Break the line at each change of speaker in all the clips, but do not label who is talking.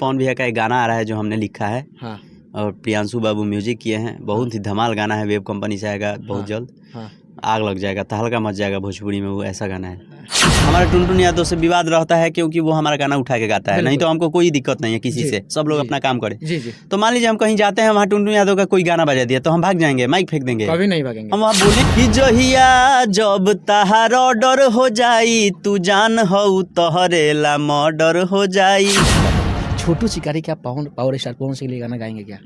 पवन भैया का एक गाना आ रहा है जो हमने लिखा है।
हाँ।
और प्रियांशु बाबू म्यूजिक किए हैं। बहुत ही धमाल गाना है, वेब कंपनी से आएगा बहुत जल्द।
हाँ।
आग लग जाएगा, तहलका मच जाएगा भोजपुरी में, वो ऐसा गाना है। हमारे टुनटुन यादव से विवाद रहता है क्योंकि वो हमारा गाना उठा के गाता है, नहीं तो हमको कोई दिक्कत नहीं है किसी से, सब लोग अपना काम करें।
जी जी।
तो मान लीजिए हम कहीं जाते हैं, वहाँ टुनटुन यादव का कोई गाना बजा दिया तो हम भाग जाएंगे, माइक फेंक देंगे,
कभी नहीं भागेंगे।
हम वहाँ बोले कि जहिया जब तहार ऑर्डर हो जाई, तू जान हो तोहरे ला मर्डर हो जाई।
छोटू शिकारी क्या पावर स्टार पवन सिंह के लिए गाना गाएंगे क्या?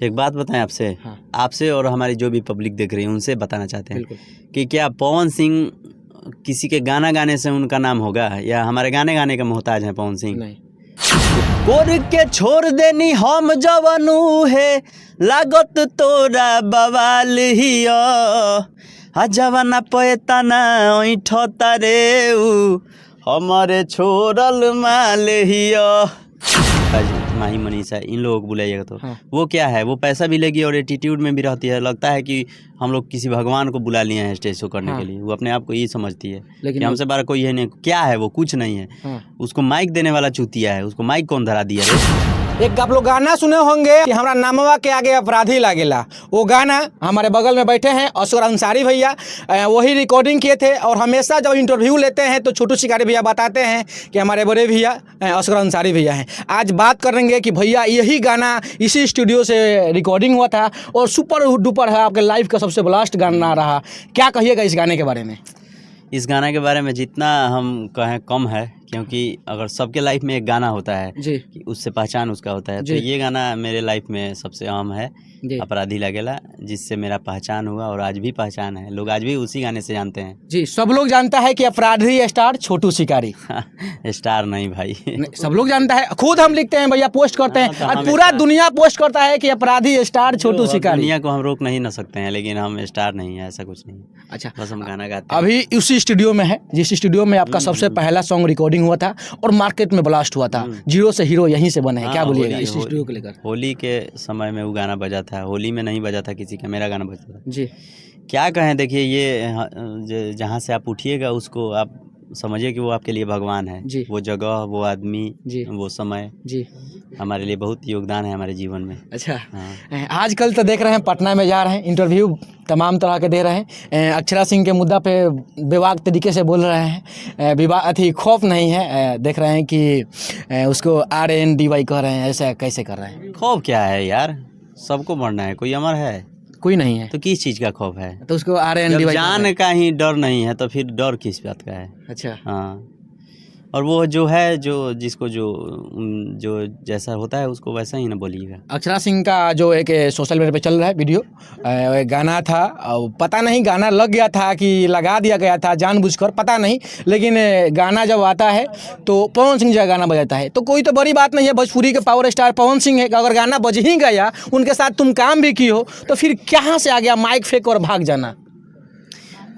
एक बात बताएं आपसे,
हाँ।
आपसे और हमारी जो भी पब्लिक देख रही है उनसे बताना चाहते हैं
बिल्कुल।
कि क्या पवन सिंह किसी के गाना गाने से उनका नाम होगा, या हमारे गाने गाने का मोहताज है पवन सिंह?
नहीं।
कोर के छोड़ देनी हम जवानू है, लागत तोरा बवाल हिया, आ जवाना पैता ना ओठ तारे हमारे छोड़ल माल हिया। माही मनीषा, इन लोगों को बुलाइएगा तो
हाँ।
वो क्या है, वो पैसा भी लेगी और एटीट्यूड में भी रहती है। लगता है कि हम लोग किसी भगवान को बुला लिए हैं स्टेज शो करने
हाँ।
के लिए। वो अपने आप को ये समझती है
लेकिन
कि हमसे बाहर कोई है नहीं। क्या है वो? कुछ नहीं है।
हाँ।
उसको माइक देने वाला चूतिया है, उसको माइक कौन धरा दिया रे?
एक आप लोग गाना सुने होंगे कि हमारा नामवा के आगे अपराधी लागेला। वो गाना हमारे बगल में बैठे हैं असगर अंसारी भैया, वही रिकॉर्डिंग किए थे। और हमेशा जब इंटरव्यू लेते हैं तो छोटू शिकारी भैया बताते हैं कि हमारे बड़े भैया असगर अंसारी भैया हैं। आज बात करेंगे कि भैया यही गाना इसी स्टूडियो से रिकॉर्डिंग हुआ था और सुपर डुपर है, आपके लाइफ का सबसे ब्लास्ट गाना रहा। क्या कहिएगा इस गाने के बारे में?
इस गाने के बारे में जितना हम कहें कम है, क्योंकि अगर सबके लाइफ में एक गाना होता है
जी।
कि उससे पहचान उसका होता है, तो
जी।
ये गाना मेरे लाइफ में सबसे अहम है, अपराधी लगेला, जिससे मेरा पहचान हुआ और आज भी पहचान है। लोग आज भी उसी गाने से जानते हैं।
जी, सब लोग जानता है कि अपराधी स्टार छोटू शिकारी।
स्टार नहीं भाई,
सब लोग जानता है, खुद हम लिखते हैं भैया, पोस्ट करते हैं,
तो
और
हम
पूरा दुनिया पोस्ट करता है कि अपराधी स्टार छोटू शिकारी।
दुनिया को हम रोक नहीं ना सकते हैं, लेकिन हम स्टार नहीं है, ऐसा कुछ नहीं।
अच्छा,
बस हम गाना गाते हैं।
अभी उसी स्टूडियो में है जिस स्टूडियो में आपका सबसे पहला सॉन्ग रिकॉर्डिंग हुआ था और मार्केट में ब्लास्ट हुआ था। जीरो से हीरो यहीं से बने हैं। क्या बोलिएगा इस स्टूडियो को लेकर?
होली के समय में वो गाना बजा था, होली में नहीं बजा था किसी का, मेरा गाना बजा था
जी।
क्या कहें, देखिए ये जहाँ से आप उठिएगा उसको आप समझिए कि वो आपके लिए भगवान है
जी।
वो जगह, वो आदमी जी। वो समय
जी
हमारे लिए बहुत योगदान है हमारे जीवन में।
अच्छा।
हाँ।
आजकल तो देख रहे हैं पटना में जा रहे हैं, इंटरव्यू तमाम तरह के दे रहे हैं, अक्षरा सिंह के मुद्दा पे बेबाक तरीके से बोल रहे हैं, खौफ नहीं है, देख रहे हैं कि उसको RNDY कह रहे हैं, ऐसा कैसे कर रहे हैं?
खौफ क्या है यार, सबको मरना है, कोई अमर है?
कोई नहीं है
तो किस चीज़ का खौफ है?
तो उसको RNDY
जान का ही डर नहीं है तो फिर डर किस बात का है?
अच्छा।
हाँ, और वो जो है जिसको जो जैसा होता है उसको वैसा ही ना बोलिएगा। अक्षरा
सिंह का जो एक सोशल मीडिया पे चल रहा है वीडियो, गाना था, पता नहीं गाना लग गया था कि लगा दिया गया था जानबूझकर, पता नहीं, लेकिन गाना जब आता है तो पवन सिंह जो गाना बजाता है तो कोई तो बड़ी बात नहीं है। भोजपुरी के पावर स्टार पवन सिंह है, अगर गाना बज ही गया, उनके साथ तुम काम भी की हो, तो फिर कहाँ से आ गया माइक फेंक और भाग जाना?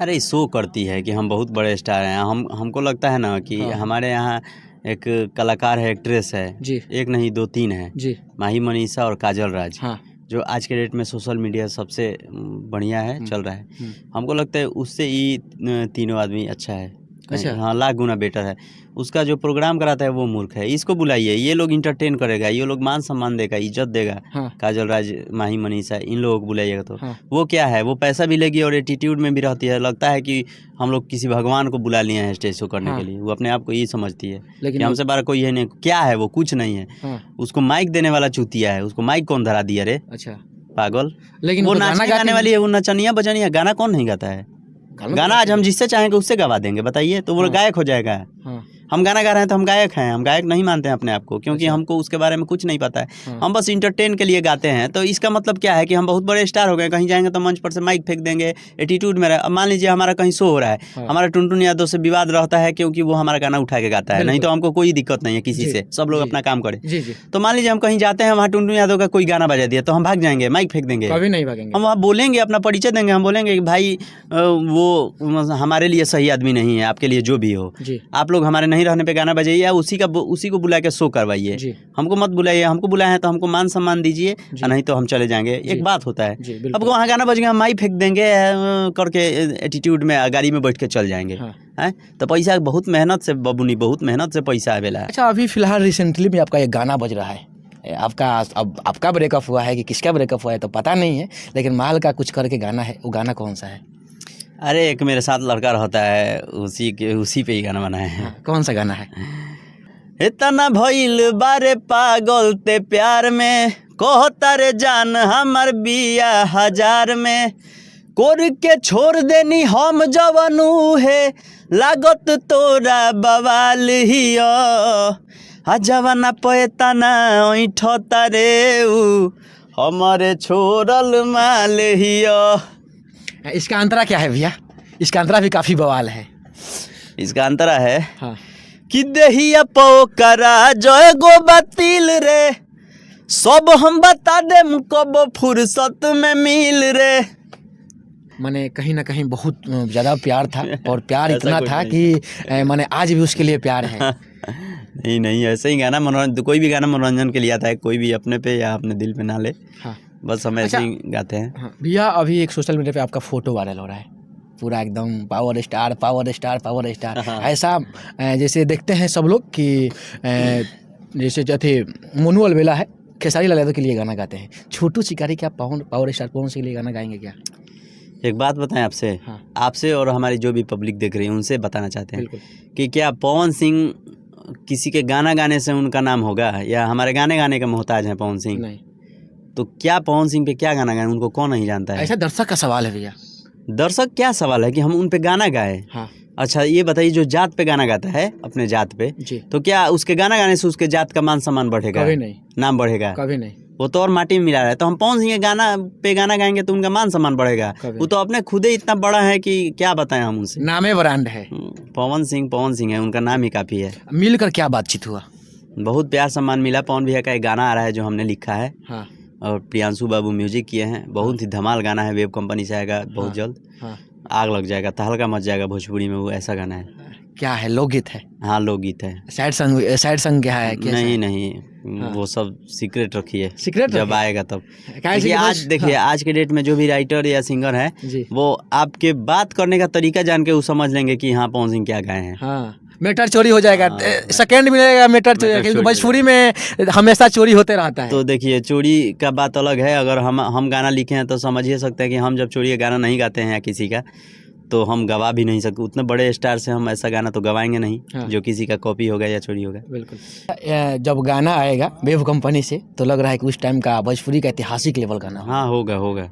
अरे शो करती है कि हम बहुत बड़े स्टार हैं। हमको लगता है ना कि हमारे यहाँ एक कलाकार है, एक्ट्रेस है जी। एक नहीं 2-3 है जी, माही मनीषा और काजल राज। हाँ। जो आज के डेट में सोशल मीडिया सबसे बढ़िया है, चल रहा है। हमको लगता है उससे ये तीनों आदमी अच्छा है। अच्छा। हाँ, लाख गुना बेटर है। उसका जो प्रोग्राम कराता है वो मूर्ख है। इसको बुलाइए, ये लोग इंटरटेन करेगा, ये लोग मान सम्मान देगा, इज्जत देगा। हाँ। काजल राज, माही मनीषा, इन लोगों को बुलाइएगा तो हाँ। वो क्या है, वो पैसा भी लेगी और एटीट्यूड में भी रहती है। लगता है कि हम लोग किसी भगवान को बुला लिए हैं स्टेज शो करने के लिए। वो अपने आप को ये समझती है कि हमसे बाहर कोई है नहीं। क्या है वो? कुछ नहीं है। उसको माइक देने वाला चूतिया है, उसको माइक कौन धरा दिया रे? अच्छा, पागल। लेकिन वो नाचने गाने वाली है, वो नचनिया बजनिया, गाना कौन नहीं गाता है? गाना आज हम जिससे चाहेंगे उससे गवा देंगे, बताइए, तो वो गायक हो जाएगा। हम गाना गा रहे हैं तो हम गायक हैं, हम गायक नहीं मानते हैं अपने आप को, क्योंकि हमको उसके बारे में कुछ नहीं पता है। हम बस इंटरटेन के लिए गाते हैं। तो इसका मतलब क्या है कि हम बहुत बड़े स्टार हो गए, कहीं जाएंगे तो मंच पर से माइक फेंक देंगे, एटीट्यूड में रहे। अब मान लीजिए हमारा कहीं शो हो रहा है, हमारा टुनटुन यादव से विवाद रहता है क्योंकि वो हमारा गाना उठा के गाता है, नहीं तो हमको कोई दिक्कत नहीं है किसी से, सब लोग अपना काम करें। तो मान लीजिए हम कहीं जाते हैं, वहाँ टुनटुन यादव का कोई गाना बजा दिया तो हम भाग जाएंगे, माइक फेंक देंगे, कभी नहीं भागेंगे। हम वहाँ बोलेंगे, अपना परिचय देंगे, हम बोलेंगे कि भाई वो हमारे लिए सही आदमी नहीं है, आपके लिए जो भी हो, आप लोग हमारे नहीं रहने पे गाना बजाइए, या उसी को बुला के शो करवाइए। हमको मत बुलाइए, हमको बुलाए हैं तो हमको मान सम्मान दीजिए, नहीं तो हम चले जाएंगे। एक बात होता है, अब वहाँ गाना बज गया, हम माइक फेंक देंगे करके एटीट्यूड में गाड़ी में बैठ के चल जाएंगे। है तो पैसा बहुत मेहनत से बबुनी, बहुत मेहनत से पैसा आवेला।
अच्छा, अभी फिलहाल रिसेंटली में आपका एक गाना बज रहा है, आपका ब्रेकअप हुआ है कि किसका ब्रेकअप हुआ है तो पता नहीं है, लेकिन माल का कुछ करके गाना है, वो गाना कौन सा है?
अरे एक मेरे साथ लड़का रहता है, उसी पे ही गाना बनाया है।
हाँ, कौन सा गाना है?
इतना भइल बारे पागल ते प्यार में, कहता रे जान हमर बिया हजार में, कोर के छोड़ देनी हम जवनू है, लागत तोरा बवाल हिया, आ जवाना पैतना ऐठता रे उ हमारे छोड़ल माल हिया।
इसका अंतरा क्या है भैया? इसका अंतरा भी काफ़ी बवाल है।
इसका अंतरा है
हाँ,
कि देहिया पोकरा जय गो बातिल रे, सब हम बता देम कब फुर्सत में मिल रे।
माने कहीं ना कहीं बहुत ज़्यादा प्यार था, और प्यार इतना था कि माने आज भी उसके लिए प्यार है।
नहीं ऐसे ही गाना मनोरंजन, कोई भी गाना मनोरंजन के लिए आता है, कोई भी अपने पे या अपने दिल पे ना ले।
हाँ,
बस हम ऐसे ही गाते हैं।
हाँ भैया, अभी एक सोशल मीडिया पे आपका फोटो वायरल हो रहा है, पूरा एकदम power star power star power star. ऐसा जैसे देखते हैं सब लोग कि जैसे थे मोनू अलबेला है, खेसारी लाल यादव के लिए गाना गाते हैं, छोटू शिकारी क्या पावर स्टार पवन सिंह के लिए गाना गाएंगे क्या?
एक बात बताएं आपसे,
हाँ,
आपसे और हमारी जो भी पब्लिक देख रही है उनसे बताना चाहते हैं
बिल्कुल।
कि क्या पवन सिंह किसी के गाना गाने से उनका नाम होगा, या हमारे गाने गाने का मोहताज है पवन सिंह?
नहीं।
तो क्या पवन सिंह पे क्या गाना गाए, उनको कौन नहीं जानता है?
ऐसा दर्शक का सवाल है भैया।
दर्शक क्या सवाल है कि हम उन पे गाना गाए?
हाँ,
अच्छा ये बताइए, जो जात पे गाना गाता है अपने जात पे,
जी,
तो क्या उसके गाना गाने से उसके जात का मान सम्मान बढ़ेगा?
कभी नहीं,
नाम बढ़ेगा?
कभी नहीं।
वो तो और माटी में मिला रहा है। तो हम पवन सिंह के गाना पे गाना गाएंगे तो उनका मान सम्मान बढ़ेगा? वो तो अपने खुद ही इतना बड़ा है कि क्या बताएं हम उनसे।
नामे ब्रांड है।
पवन सिंह है, उनका नाम ही काफ़ी है।
मिलकर क्या बातचीत हुआ?
बहुत प्यार सम्मान मिला। पवन भैया का एक गाना आ रहा है जो हमने लिखा है।
हाँ,
और प्रियांशु बाबू म्यूजिक किए हैं। बहुत ही धमाल गाना है, वेब कंपनी से आएगा बहुत जल्द।
हाँ,
आग लग जाएगा, तहलका मच जाएगा भोजपुरी में, वो ऐसा गाना है।
क्या है? लोकगीत है?
हाँ लोकगीत है।
सैड सॉन्ग क्या है?
नहीं वो सब सीक्रेट रखिए,
सीक्रेट
जब आएगा तब।
देखिए
आज देखिए, आज के डेट में जो भी राइटर या सिंगर है
जी,
वो आपके बात करने का तरीका जान के वो समझ लेंगे कि हाँ पवन सिंह क्या गाए हैं।
हाँ, मीटर चोरी हो जाएगा, सेकंड मिलेगा मीटर चोरी, क्योंकि भोजपुरी में हमेशा चोरी होते रहता है।
तो देखिए, चोरी का बात अलग है। अगर हम गाना लिखे हैं तो समझ ही सकते हैं कि हम जब चोरी का गाना नहीं गाते हैं या किसी का, तो हम गवा भी नहीं सकते। उतने बड़े स्टार से हम ऐसा गाना तो गवाएंगे नहीं। हाँ, जो किसी का कॉपी होगा या चोरी होगा।
बिल्कुल। जब गाना आएगा वेव कंपनी से तो लग रहा है कि उस टाइम का भोजपुरी का ऐतिहासिक लेवल गाना।
हाँ होगा।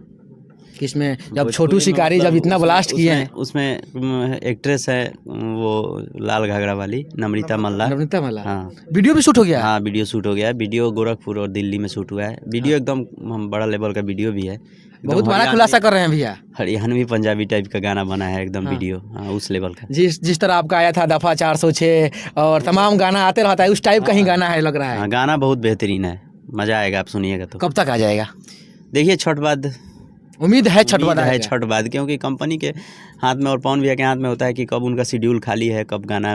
किसमें? जब छोटू शिकारी जब इतना ब्लास्ट किए हैं।
उसमें एक्ट्रेस है वो लाल घाघरा वाली, नम्रता मल्ला।
हाँ, वीडियो भी शूट हो गया?
हाँ वीडियो शूट हो गया। वीडियो गोरखपुर और दिल्ली में शूट हुआ है। वीडियो एकदम बड़ा लेवल का वीडियो भी है।
बहुत बड़ा खुलासा कर रहे हैं भैया।
हरियाणवी पंजाबी टाइप का गाना बना है एकदम। हाँ, वीडियो हाँ उस लेवल का।
जिस तरह आपका आया था दफा 406 और तमाम गाना आते रहता है, उस टाइप का ही गाना है लग रहा है।
हाँ, गाना बहुत बेहतरीन है, मजा आएगा आप सुनिएगा तो।
कब तक आ जाएगा? देखिए
छठ बाद
उम्मीद है, छठ
बाद, क्योंकि कंपनी के हाथ में और पवन भैया के हाथ में होता है कि कब उनका शेड्यूल खाली है, कब गाना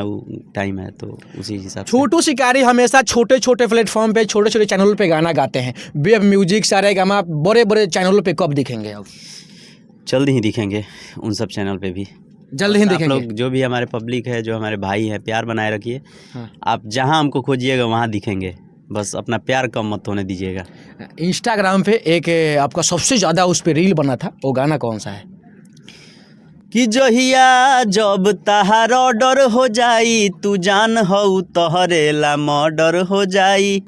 टाइम है, तो उसी हिसाब से।
छोटू शिकारी हमेशा छोटे छोटे प्लेटफॉर्म पे, छोटे छोटे चैनलों पे गाना गाते हैं। वेब म्यूजिक, सारेगामा, बड़े बड़े चैनलों पे कब दिखेंगे? अब
जल्द ही दिखेंगे उन सब चैनल पे भी,
जल्द ही दिखेंगे।
लोग जो भी हमारे पब्लिक है, जो हमारे भाई है, प्यार बनाए रखिए। आप जहाँ हमको खोजिएगा वहाँ दिखेंगे, बस अपना प्यार कम मत होने दीजिएगा।
इंस्टाग्राम पे एक आपका सबसे ज़्यादा उस पर रील बना था, वो गाना कौन सा है?
कि जहिया जब तहार ऑर्डर हो जाई, तू जान हो तोहरे ला मर्डर हो जाई।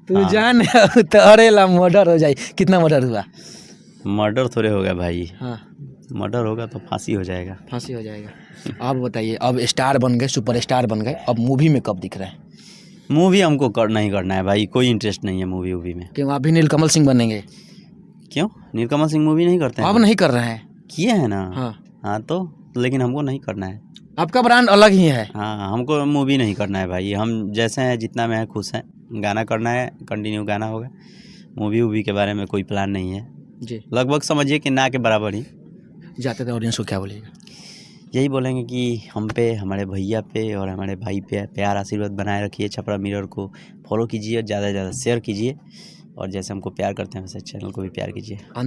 तू जान हो तोहरे ला मर्डर हो जाई। कितना मर्डर हुआ?
मर्डर थोड़े होगा भाई।
हाँ,
मर्डर होगा तो फांसी हो जाएगा।
फांसी हो जाएगा। आप बताइए, अब स्टार बन गए, सुपर स्टार बन गए, अब मूवी में कब दिख रहे हैं?
मूवी हमको नहीं करना है भाई, कोई इंटरेस्ट नहीं है मूवी में।
क्यों? आप भी नीलकमल सिंह बनेंगे?
क्यों? नीलकमल सिंह मूवी नहीं करते हैं?
अब नहीं कर रहे हैं?
किए हैं ना।
हाँ
तो लेकिन हमको नहीं करना है।
आपका ब्रांड अलग ही है।
हाँ, हमको मूवी नहीं करना है भाई। हम जैसे हैं, जितना में है खुश हैं। गाना करना है, कंटिन्यू गाना होगा। मूवी के बारे में कोई प्लान नहीं है
जी।
लगभग समझिए कि ना के बराबर ही।
जाते थे ऑडियंस को क्या बोलेगा?
यही बोलेंगे कि हम पे, हमारे भैया पे और हमारे भाई पे प्यार आशीर्वाद बनाए रखिए। छपरा मिरर को फॉलो कीजिए, ज़्यादा से ज़्यादा शेयर कीजिए, और जैसे हमको प्यार करते हैं वैसे चैनल को भी प्यार कीजिए।